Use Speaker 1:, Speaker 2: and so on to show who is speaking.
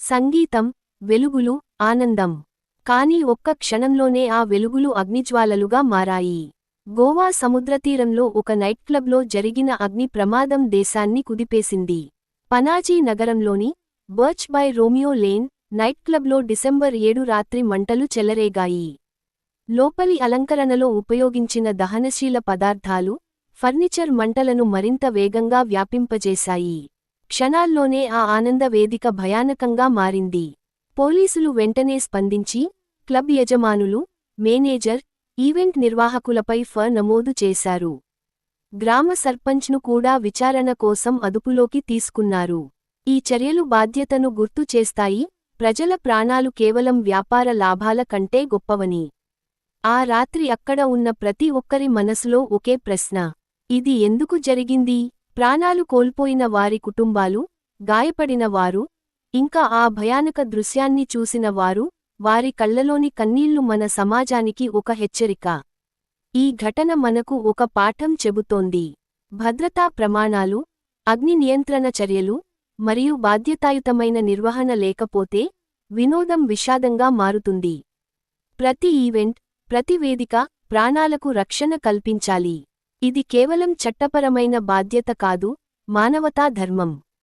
Speaker 1: సంగీతం, వెలుగులు, ఆనందం. కాని ఒక్క క్షణంలోనే ఆ వెలుగులు అగ్నిజ్వాలలుగా మారాయి. గోవా సముద్రతీరంలో ఒక నైట్క్లబ్లో జరిగిన అగ్ని ప్రమాదం దేశాన్ని కుదిపేసింది. పనాజీ నగరంలోని బర్చ్ బై రోమియో లేన్ నైట్క్లబ్లో డిసెంబర్ 7 రాత్రి మంటలు చెలరేగాయి. లోపలి అలంకరణలో ఉపయోగించిన దహనశీల పదార్థాలు, ఫర్నిచర్ మంటలను మరింత వేగంగా వ్యాపింపజేశాయి. క్షణాల్లోనే ఆ ఆనంద వేదిక భయానకంగా మారింది. పోలీసులు వెంటనే స్పందించి, క్లబ్ యజమానులు, మేనేజర్, ఈవెంట్ నిర్వాహకులపై నమోదు చేశారు. గ్రామ సర్పంచ్ను కూడా విచారణ కోసం అదుపులోకి తీసుకున్నారు. ఈ చర్యలు బాధ్యతను గుర్తు చేస్తాయి, ప్రజల ప్రాణాలు కేవలం వ్యాపార లాభాల కంటే గొప్పవని. ఆ రాత్రి అక్కడ ఉన్న ప్రతి ఒక్కరి మనసులో ఒకే ప్రశ్న: ఇది ఎందుకు జరిగింది? ప్రాణాలు కోల్పోయిన వారి కుటుంబాలు, గాయపడిన వారు, ఇంకా ఆ భయానక దృశ్యాన్ని చూసిన వారు, వారి కళ్లలోని కన్నీళ్లు మన సమాజానికి ఒక హెచ్చరిక. ఈ ఘటన మనకు ఒక పాఠం చెబుతోంది. భద్రతా ప్రమాణాలు, అగ్ని నియంత్రణ చర్యలు, మరియు బాధ్యతాయుతమైన నిర్వహణ లేకపోతే వినోదం విషాదంగా మారుతుంది. ప్రతి ఈవెంట్, ప్రతి వేదిక ప్రాణాలకు రక్షణ కల్పించాలి. ఇది కేవలం చట్టపరమైన బాధ్యత కాదు, మానవతా ధర్మం.